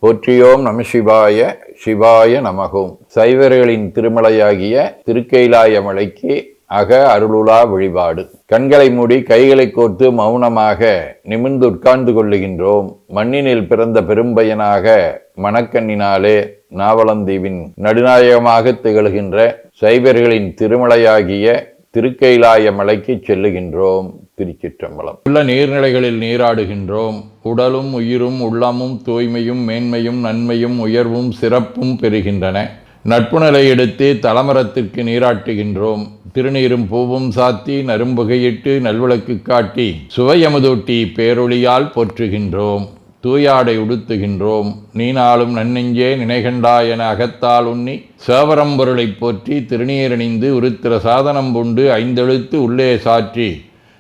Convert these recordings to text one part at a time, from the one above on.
போற்றியோம் நம சிவாய சிவாய நமகோம். சைவர்களின் திருமலையாகிய திருக்கைலாய மலைக்கு அக அருளுலா வழிபாடு. கண்களை மூடி கைகளை கோர்த்து மௌனமாக நிமிர்ந்து உட்கார்ந்து கொள்ளுகின்றோம். மண்ணினில் பிறந்த பெரும்பயனாக மணக்கண்ணினாலே நாவலந்தீவின் நடுநாயகமாக திகழ்கின்ற சைவர்களின் திருமலையாகிய திருக்கைலாய மலைக்கு செல்லுகின்றோம். திருச்சிற்றம்பலம். உள்ள நீர்நிலைகளில் நீராடுகின்றோம். உடலும் உயிரும் உள்ளமும் தூய்மையும் மேன்மையும் நன்மையும் உயர்வும் சிறப்பும் பெறுகின்றன. நட்பு நிலை எடுத்து தலமரத்திற்கு நீராட்டுகின்றோம். திருநீரும் பூவும் சாத்தி நரும்புகையிட்டு நல்விளக்கு காட்டி சுவையமுதூட்டி பேரொளியால் போற்றுகின்றோம். தூயாடை உடுத்துகின்றோம். நீனாலும் நன்னெஞ்சே நினைகண்டா என அகத்தால் உண்ணி சேவரம் பொருளை போற்றி திருநீரணிந்து உருத்திர சாதனம் புண்டு ஐந்தெழுத்து உள்ளே சாற்றி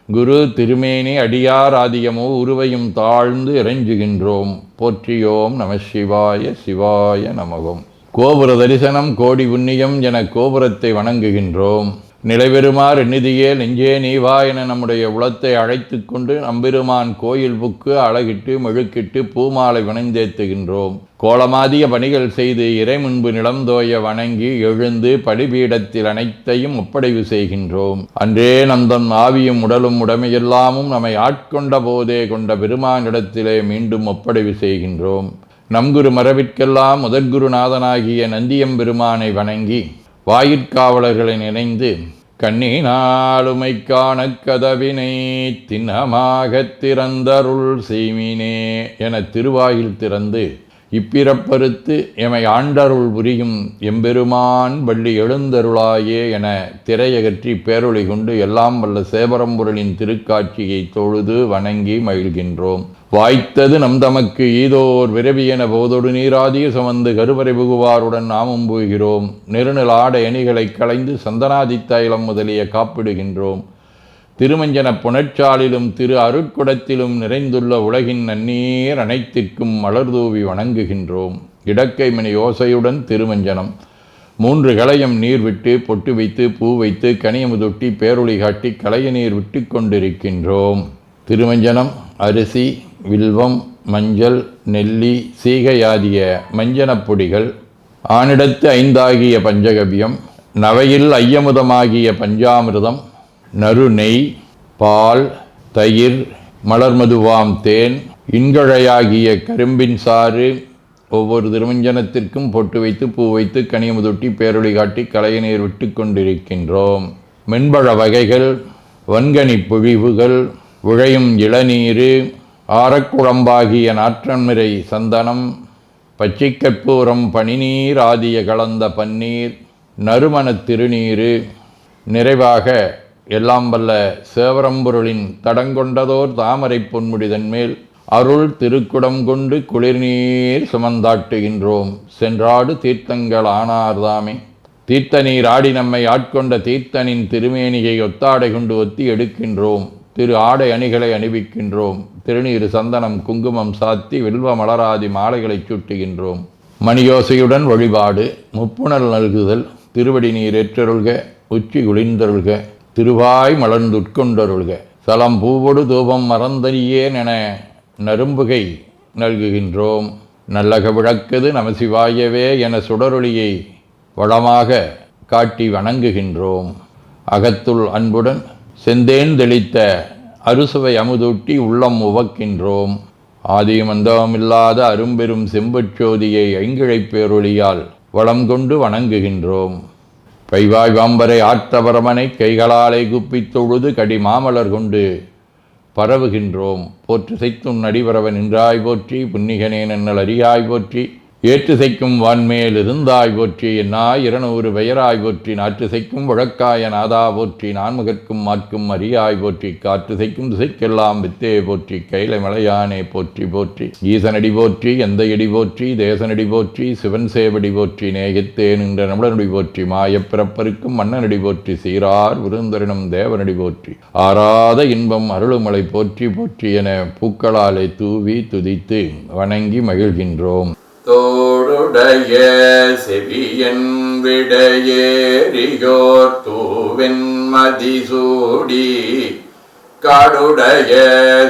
குரு திருமேனி அடியார் ஆதியமோ உருவையும் தாழ்ந்து இறைஞ்சுகின்றோம். போற்றியோம் நம சிவாய சிவாய நமகம். கோபுர தரிசனம் கோடி புண்ணியம் என கோபுரத்தை வணங்குகின்றோம். நிலைபெறுமாறு எண்ணிதியே நெஞ்சே நீவா என நம்முடைய உளத்தை அழைத்து கொண்டு நம்பெருமான் கோயில் புக்கு அழகிட்டு மெழுக்கிட்டு பூமாலை வணந்தேத்துகின்றோம். கோலமாதிய பணிகள் செய்து இறை முன்பு நிலந்தோய வணங்கி எழுந்து படிபீடத்தில் அனைத்தையும் ஒப்படைவு செய்கின்றோம். அன்றே நந்தன் ஆவியும் உடலும் உடமையெல்லாமும் நம்மை ஆட்கொண்ட போதே கொண்ட பெருமானிடத்திலே மீண்டும் ஒப்படைவு செய்கின்றோம். நம்குரு மரபிற்கெல்லாம் முதற்குருநாதனாகிய நந்தியம்பெருமானை வணங்கி வாயிற்காவலர்களை நினைந்து கண்ணினாலுமை காண கதவினை திண்ணமாகத் திறந்தருள் செய்மினே என திருவாயில் திறந்து இப்பிறப்பறுத்து எமை ஆண்டருள் புரியும் எம்பெருமான் வள்ளி எழுந்தருளாயே என திரையகற்றி பேரொளி கொண்டு எல்லாம் வல்ல சேவரம்பொருளின் திருக்காட்சியை தொழுது வணங்கி மகிழ்கின்றோம். வாய்த்தது நம் தமக்கு ஈதோர் விரவியென போதொடு நீராதிய சுமந்து கருவறை புகுவாருடன் நாமும் போகிறோம். நெருநில ஆடை அணிகளை களைந்து சந்தனாதி தைலம் முதலிய காப்பிடுகின்றோம். திருமஞ்சன புனச்சாலிலும் திரு அருட்குடத்திலும் நிறைந்துள்ள உலகின் நன்னீர் அனைத்திற்கும் மலர்தூவி வணங்குகின்றோம். இடக்கை மணி ஓசையுடன் திருமஞ்சனம் 3 களையம் நீர் விட்டு பொட்டு வைத்து பூ வைத்து கனியமுதொட்டி பேரொளி காட்டி களைய நீர் விட்டு கொண்டிருக்கின்றோம். திருமஞ்சனம் அரிசி வில்வம் மஞ்சள் நெல்லி சீகையாதிய மஞ்சனப் பொடிகள், ஆனிடத்து 5 ஆகிய பஞ்சகவ்யம், நவையில் ஐயமுதமாகிய பஞ்சாமிர்தம், நறு நெய், பால், தயிர், மலர்மதுவாம் தேன், இன்கழையாகிய கரும்பின் சாறு, ஒவ்வொரு திருமஞ்சனத்திற்கும் பொட்டு வைத்து பூ வைத்து கனியமுதொட்டி பேரொளி காட்டி களைய நீர் விட்டு கொண்டிருக்கின்றோம். மென்பழ வகைகள், வன்கனி பொழிவுகள், உழையும் இளநீரு, ஆரக்குழம்பாகிய நாற்றன்மிரை சந்தனம், பச்சைக்கற்பூரம் பனிநீர் ஆதிய கலந்த பன்னீர், நறுமணத் திருநீரு, நிறைவாக எல்லாம் வல்ல சேவரம்பொருளின் தடங்கொண்டதோர் தாமரை பொன்முடிதன் மேல் அருள் திருக்குடம் கொண்டு குளிர்நீர் சுமந்தாட்டுகின்றோம். சென்றாடு தீர்த்தங்கள் ஆனார்தாமே. தீர்த்த நீர் ஆடி நம்மை ஆட்கொண்ட தீர்த்தனின் திருமேனியை ஒத்தாடை கொண்டு ஒத்தி எடுக்கின்றோம். திரு ஆடை அணிகளை அணிவிக்கின்றோம். திருநீர் சந்தனம் குங்குமம் சாத்தி வில்வ மலராதி மாலைகளை சூட்டுகின்றோம். மணியோசையுடன் வழிபாடு. முப்புணல் நல்குதல். திருவடி நீர் ஏற்றருள்க. உச்சி குளிர்ந்தருள்க. திருவாய் மலர்ந்துட்கொண்டருள்க. சலம் பூவொடு தூபம் மறந்தறியேன் என நரும்புகை நல்குகின்றோம். நல்லக விளக்குது நமசிவாயவே என சுடரொளியை வளமாக காட்டி வணங்குகின்றோம். அகத்துள் அன்புடன் செந்தேன் தெளித்த அறுசுவை அமுதூட்டி உள்ளம் உவக்கின்றோம். ஆதியும் அந்தமில்லாத அரும்பெரும் செம்பச்சோதியை ஐங்கிழைப் பேரொளியால் வளம் கொண்டு வணங்குகின்றோம். கைவாய் வாம்பரை ஆற்றவரமனை கைகளாலை குப்பித் தொழுது கடி மாமலர் கொண்டு பரவுகின்றோம். போற்று செய்த்தும் நடிவரவன் நின்றாய் போற்றி. புன்னிகனே நன்னல் அறியாய் போற்றி. ஏற்று செய்க்கும் வான்மேல் இருந்தாய் போற்றி. என்னாய் 200 பெயராய் போற்றி. நாற்று செய்க்கும் வழக்காய நாதா போற்றி. நான்முகற்கும் மாற்கும் அறியாய் போற்றி. காற்று செய்க்கும் திசைக்கெல்லாம் வித்தே போற்றி. கைலை மலையானே போற்றி போற்றி. ஈசனடி போற்றி. எந்த எடி போற்றி. தேசனடி போற்றி. சிவன் சேவடி போற்றி. நேயத்தே நின்ற நம்மளனடி போற்றி. மாயப்பிறப்பருக்கும் மன்னனடி போற்றி. சீரார் விருந்தரினும் தேவனடி போற்றி. ஆராத இன்பம் அருளுமலை போற்றி போற்றி என பூக்களாலே தூவி துதித்து வணங்கி மகிழ்கின்றோம். தோடுடைய செவியன் விடையேறியோர் தூவென் மதிசூடி காடுடைய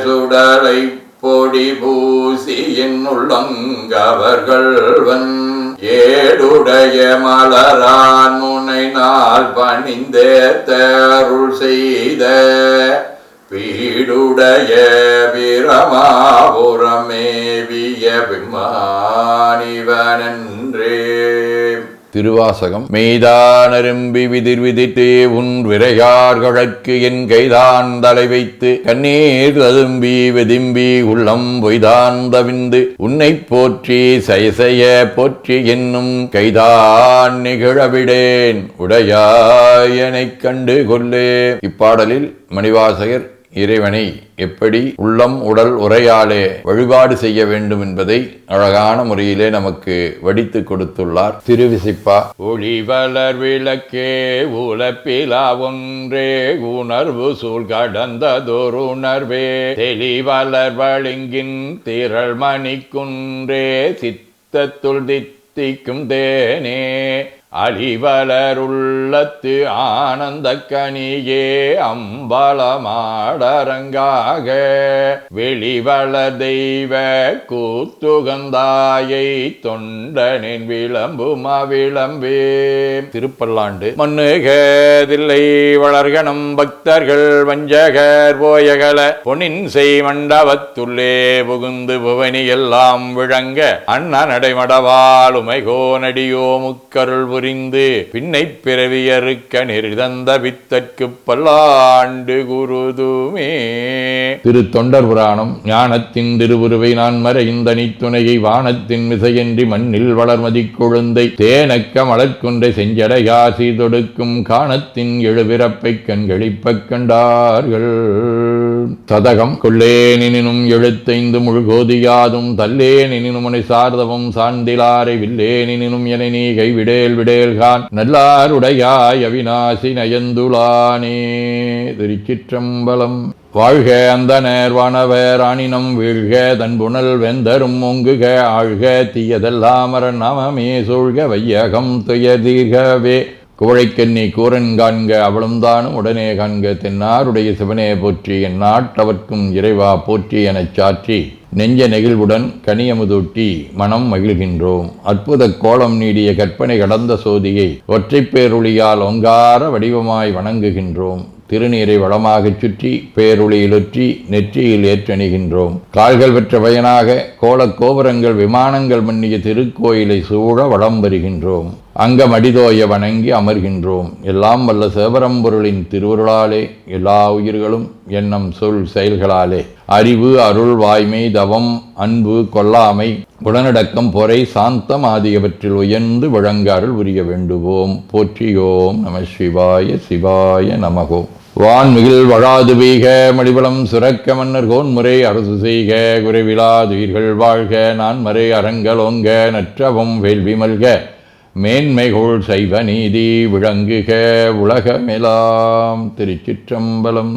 சுடலை பொடி பூசி என் உள்ளங்கவர்கள்வன் ஏடுடைய மலரான் முனை நாள் பணிந்தேத்தருள் செய்த பீடுடைய பிரமாபுரமேவிய பிம்மானிவனன்றே. திருவாசகம். மெய்தானரும்பி விதிர் விதித்தே உன் விரையார்களற்கு என் கைதான் தலை வைத்து கண்ணீர் ததும்பி வெதிம்பி உள்ளம் பொய்தான் தவிந்து உன்னை போற்றி சயசய போற்றி என்னும் கைதான் நிகழவிடேன் உடையாயனைக் கண்டு கொல்லே. இப்பாடலில் மணிவாசகர் இறைவனை எப்படி உள்ளம் உடல் உரையாலே வழிபாடு செய்ய வேண்டும் என்பதை அழகான முறையிலே நமக்கு வடித்து கொடுத்துள்ளார். திருவிசைப்பா. ஒளிவளர் விளக்கே உலப்பிலா ஒன்றே உணர்வு சூழ் கடந்ததொரு உணர்வே தெளிவளர் வழுங்கின் திரள் மணிக்குன்றே சித்தத்துள் தித்திக்கும் தேனே அழிவலருள்ளத்து ஆனந்த கனியே அம்பலமாடரங்காக வெளிவளர் தெய்வ கூத்துகந்தாயை தொண்டனின் விளம்பும் அவிளம்பே. திருப்பல்லாண்டு. மண்ணுகதில்லை வளர்கணம் பக்தர்கள் வஞ்சகர் போயகல பொன்னின் செய் மண்டபத்துள்ளே புகுந்து புவனி எல்லாம் விளங்க அண்ண நடைமடவால் உமைகோ நடியோ முக்கருள் புரிந்து பின்னை பிறவியறுக்க நெறிதந்த பித்தற்கு பல்லாண்டு குருதுமே. திரு தொண்டர் புராணம். ஞானத்தின் திருவுருவை நான் மறைந்த துணையை வானத்தின் மிசையின்றி மண்ணில் வளர்மதி கொழுந்தை தேனக்க மலர்கொன்றை செஞ்சடையா சீதொடுக்கும் காணத்தின் எழுபிறப்பை கண்களிப்பக் கண்டார்கள். சதகம். கொள்ளேனினும் எழுத்தைந்து முழுகோதியாதும் தல்லேனினும் முனை சார்தவும் சார்ந்திலாரை வில்லேனினும் என நீ கைவிடேல் விடேல்கான் நல்லாருடையாய் அவிநாசி நயந்துளானே. திருச்சிற்றம்பலம். வாழ்க அந்தனர் வானவர் ஆனினம் வீழ்க தன்புணல் வெந்தரும் ஒங்குக ஆழ்க தீயதெல்லாம் அரண் நாமமே சூழ்க வையகம் துயதீர்கவே. குவழைக்கண்ணி கூரன் காண்க அவளும் தானும் உடனே காண்க தென்னாருடைய சிவனே போற்றி என் நாட்டவர்க்கும் இறைவா போற்றி எனச் சாற்றி நெஞ்ச நெகிழ்வுடன் கனியமுதூட்டி மனம் மகிழ்கின்றோம். அற்புத கோலம் நீடிய கற்பனை கடந்த சோதியை ஒற்றைப் பேருளியால் ஒங்கார வடிவமாய் வணங்குகின்றோம். திருநீரை வளமாகச் சுற்றி பேருளியிலுற்றி நெற்றியில் ஏற்றணிகின்றோம். கால்கள் பெற்ற பயனாக கோலக் கோபுரங்கள் விமானங்கள் மன்னிய திருக்கோயிலை சூழ வளம் வருகின்றோம். அங்கம் அடிதோய வணங்கி அமர்கின்றோம். எல்லாம் வல்ல சிவபரம்பொருளின் திருவுருளாலே எல்லா உயிர்களும் எண்ணம் சொல் செயல்களாலே அறிவு அருள் வாய்மை தவம் அன்பு கொல்லாமை உடனடக்கம் பொறை சாந்தம் ஆகியவற்றில் உயர்ந்து வழங்க அருள் புரிய வேண்டுவோம். போற்றியோம் நம சிவாய சிவாய நமகோம். வான்மிகில் வழாது வீக மடிபலம் சுரக்க மன்னர் கோன்முறை அரசு செய்க குறைவிலாதுயிர்கள் வாழ்க நான் மறை அரங்கலோங்க நற்றவம் வேள்வி மல்க மேன்மைகோள் சைவ நீதி விளங்குக உலகமெலாம். திருச்சிற்றம்பலம்.